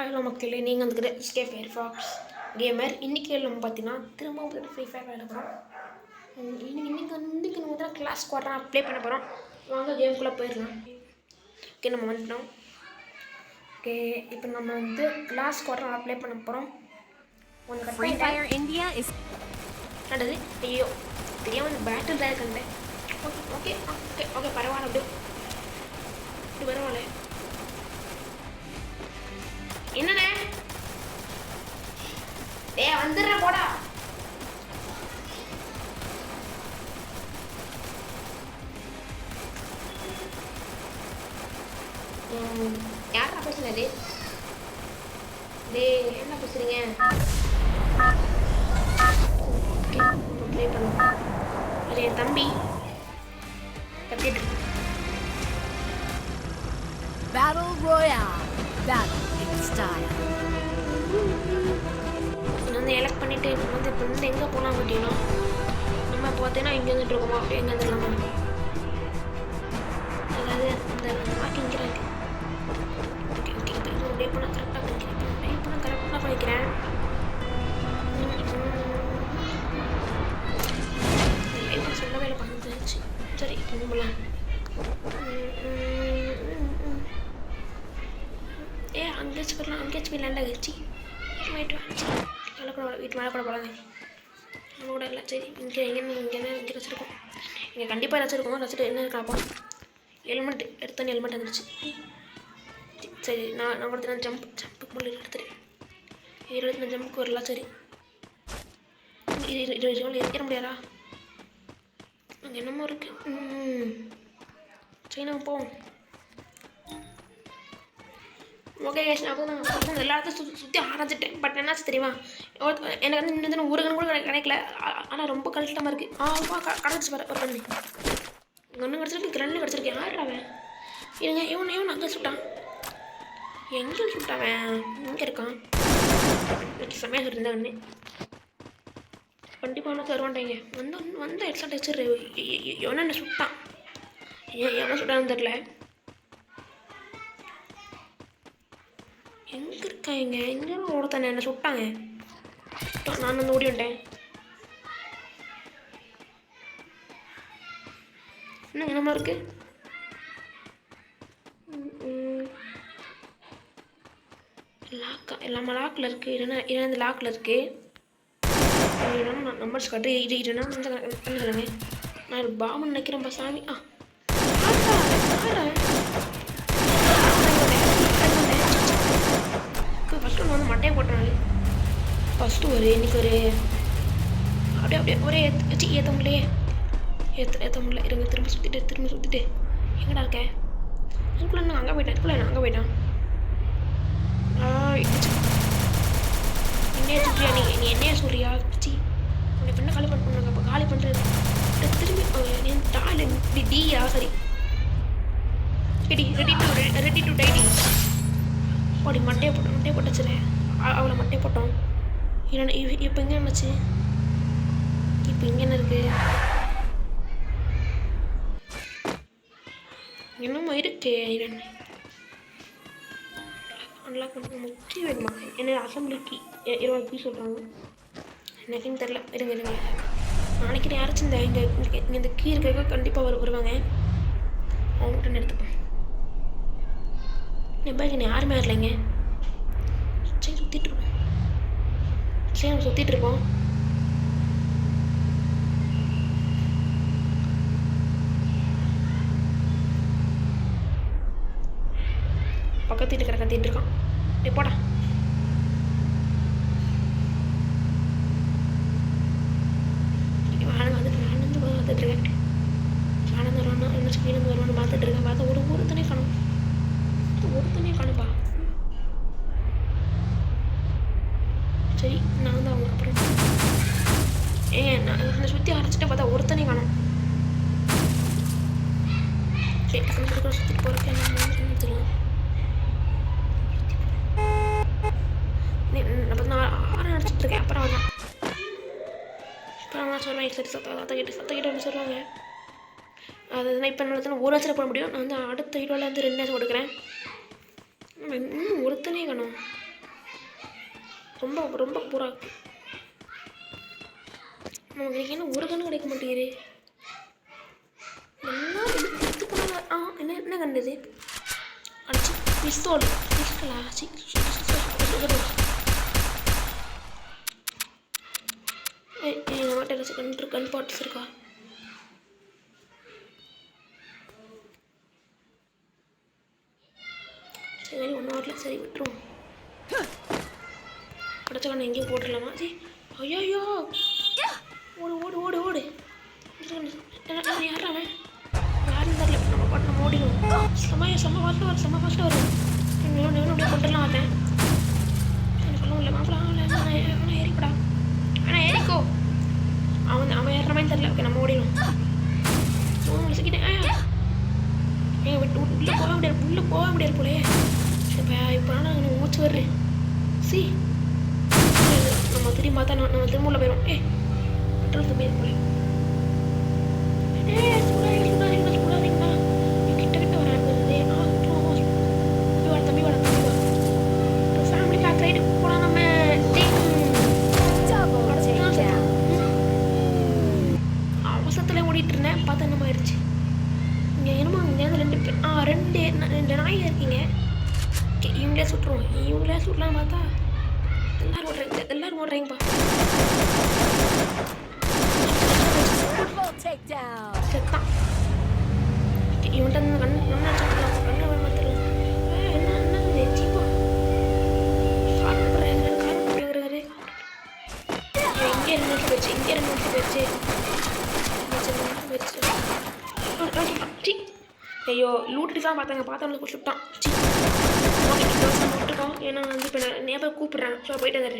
Hello மக்களே, நீங்கள் வந்துக்கிற SK Firefox gamer. இன்றைக்கி நம்ம பார்த்தீங்கன்னா திரும்ப ஃப்ரீ ஃபயர் விளையாட போகிறோம். இன்றைக்கி நம்ம தான் கிளாஸ்க்கு வரோம், ப்ளே பண்ண போகிறோம். வாங்க கேமுக்குள்ளே போயிடலாம். ஓகே, நம்ம வந்துட்டோம். ஓகே, இப்போ நம்ம வந்து கிளாஸ்க்கு வரோம், ப்ளே பண்ண போகிறோம். Free Fire India is நடது. ஐயோ, தெரியாமல் பேட்டில் தான் கண்டேன். ஓகே ஓகே ஓகே ஓகே பரவாயில்ல, அப்படி இப்படி பரவாயில்ல. என்னண்ணே வந்துடுற போடா. யாரா பேசுனது? என்ன பேசுறீங்க? ப்ளே பண்ணுவோம். அது என் தம்பி கத்திட்டு இருக்கு. Battle Royale. Battle in style. வந்து எலக்ட் பண்ணிட்டு இப்போ வந்து எங்கே போகலாம் பார்த்தீங்கன்னா, நம்ம பார்த்தீங்கன்னா இங்கே வந்துட்டு இருக்கோமா, அப்படியே எங்கே வந்துடலாமா? அதாவது இந்த வாக்கிங் இருக்கு. ஓகே ஓகே, இப்போ இது அப்படியே போனால் கரெக்டாக பண்ணிக்கிறேன். அப்படியே போனால் கரெக்டாக பண்ணிக்கிறேன். இப்போ சொல்ல வேலை பண்ணுச்சு. சரி, இப்போ போகலாம். அங்கேச்சு போடலாம், அங்கேச்சு போய் லேண்ட் ஆகிடுச்சு. வீட்டு மேலே கூட போகலாங்க. நம்ம கூட இல்லை. சரி, இங்கே வச்சுருக்கோம். இங்கே கண்டிப்பாக வச்சுருக்கோம். வச்சுட்டு என்ன இருக்காப்பா, ஹெல்மெட் எடுத்தோன்னு ஹெல்மெட் வந்துடுச்சு. சரி, நான் கொடுத்து ஜம்ப்புக்கு போல எடுத்துட்டேன். 20 ஜம்ப்புக்கு வரலாம். சரி, 20 ஏற்ற முடியாதா? அங்கே என்னமோ இருக்குது. சரி, நம்ம போவோம். ஓகே கேஷ், அப்போ நான் எல்லா இடத்தையும் சுற்றி ஆரம்பிச்சிட்டேன். பட் என்னாச்சு தெரியுமா, எனக்கு வந்து இன்னும் ஊருகன்னு கூட கிடைக்கல. ஆனால் ரொம்ப கஷ்டமாக இருக்குது. கிடச்சி வர ஒரு கண்ணு ஒன்று கிடச்சிருக்கு, ரெண்டு கிடச்சிருக்கு. யார் அவன்? இருங்க, இவன் அங்கே சுட்டான். எங்கே சுட்டாவன்? எங்கே இருக்கான்? எனக்கு செம்மையாக இருந்தா ஒன்று கண்டிப்பாக ஒன்று தருவான்ட்டாங்க. வந்த ஹெட்ஷாட் வச்சுரு. எவனை என்ன சுட்டான்? எவனை சுட்டான்னு தெரில. எங்கே இருக்காங்க? எங்கே ஒருத்தானே என்ன சுட்டாங்க. நான் வந்து ஓடி வந்துட்டேன். இன்னும் என்னமா இருக்கு? லாக்கா? எல்லாமே லாக்கில் இருக்குது. இல்லைன்னா இந்த லாக்கில் இருக்குது. இல்லைன்னா நான் நம்பர்ஸ் காட்டு. இல்லைன்னா வந்து சொல்லுங்க. நான் ஒரு பாம்பு நினைக்கிறேன். சாமி. ஃபஸ்ட்டு ஒன்று வந்து மட்டையை போட்டனாலே ஃபஸ்ட்டு இன்றைக்கி அப்படியே ஒரே ஏற்ற முடியலையே. ஏற்ற முடியல. இருங்க, திரும்ப சுற்றிட்டு எங்கடா இருக்கேன்? அதுக்குள்ளே நான் அங்கே போயிட்டேன். என்னைய சொல்றியா? நீ என்னைய சொல்றியா? சி, உன்னை பெண்ணை காலி பண்ணுறாங்க. அப்போ காலி பண்ணுறது திரும்பி டாலு டியா? சரி, ரெடி டு டைடி. அப்படி மட்டையை போட்டுச்சுரேன். அவளை மட்டையை போட்டோம். இல்லைன்னா இப்போ எங்கே இருந்துச்சு? இப்போ இங்கே என்ன இருக்குது? என்னமோ இருக்கு. அன்லாக் பண்ண முக்கிய வேணுமா? என்ன அசம்பிளிக்கு 20 பீஸ் சொல்கிறாங்க. எனக்குன்னு தெரில. இருங்க, நாளைக்கு யாராச்சும் இங்கே இந்த கீ இருக்க கண்டிப்பாக வருவாங்க. அவங்ககிட்ட எடுத்துப்பேன். என்ன யாருமே வரலைங்க. சரி, நம்ம சுற்றிட்டு இருக்கோம். பக்கத்து இருக்கிற கத்திட்டு இருக்கான். போடா. பார்த்துட்டு இருக்கேன். வருவான்னு பார்த்துட்டு இருக்கேன். பார்த்தா ஒருத்தனே காணும்பா. சரி, நான் வந்து அவங்க அப்புறம் நான் சுற்றி அரைச்சிட்டு பார்த்தா ஒருத்தனே காணும். சரி, டக்குனு சுற்றிட்டு போகிறதுக்கு என்ன தெரியும். நான் அரைச்சிட்டு இருக்கேன். அப்புறம் நான் சொல்லுவேன். சரி, சத்த கிட்ட ஒன்று சொல்லுவாங்க. அதுதான் இப்போ என்னால் ஒரு லட்சம் போட முடியும். நான் வந்து அடுத்த ஹீரோவில் வந்து 2 லட்சம் கொடுக்குறேன். இன்னும் ஒருத்தனே காணும். ரொம்ப ரொம்ப பூரா இருக்கு. நமக்கு என்ன ஒரு கண்ணு கிடைக்க மாட்டேங்குது. எல்லாம் எடுத்து போனாங்க. என்ன என்ன கண்டது அடிச்சு பிஸ்தோல் பிஸ்டலா நம்மகிட்ட ஏதாச்சும் கன் பாட்ஸ் இருக்கா? சரி ஒன்றும் வரல, சரி விட்டுருவோம். கிடச்ச கண்ணு எங்கேயும் போட்டுடலாமா? சரி ஐயோ ஓடு ஓடு ஓடு ஓடு. யாரும் அவன் யாரும் தரல. நம்ம பாட்டு நம்ம ஓடிடுவோம். செம்ம ஃபாஸ்ட்டாக வரும், செம்ம ஃபாஸ்ட்டாக வரும். இன்னொன்று அப்படியே கொண்டுலாம் பார்த்தேன். சரி சொல்ல முடியல மாப்பிள. அவனை ஏறிப்படா, ஆனால் ஏறிக்கோ. அவன் ஏறுற மாதிரி தரல. ஓகே நம்ம ஓடிடும். முடிச்சுக்கிட்டேன். விட்டு உள்ளே போக முடியாது, உள்ளே போக முடியாது போலே. இப்போ இப்போ நான் மூச்சு வர்றேன். சி நம்ம திரும்பி பார்த்தா நம்ம திரும்ப உள்ள போயிடும். பெட்ரோல் தம்பி போல. சுடாதீங்கண்ணா கிட்ட கிட்ட வராது. தம்பி வர தம்பி வா. ஒரு ஃபேமிலி பேக் ரைடு போனால் நம்ம அவசரத்தில் ஓடிட்டு இருந்தேன். பார்த்தா என்னமா ஆயிடுச்சு. இங்கே என்னமா இங்கேருந்து ரெண்டு நாய் இருக்கீங்க. இவங்களே சுட்டுருவோம். இவங்களே சுடலாம் பார்த்தா எல்லாரும் ஓடுறீங்கப்பா. செத்தான். இவன்ட்ட கண்ணு மாத்திரம் என்ன சீப்பா கார் போடுறாரு. இங்கே ரெண்டு போயிடுச்சு. ஐயோ லூட்டுதான் பார்த்தாங்க. பார்த்தவங்களுக்கு சுட்டான். விட்டுருக்கோம். ஏன்னா வந்து இப்போ நான் நேபாக கூப்பிட்றேன். ஸோ போயிட்டு வந்துடுறேன்.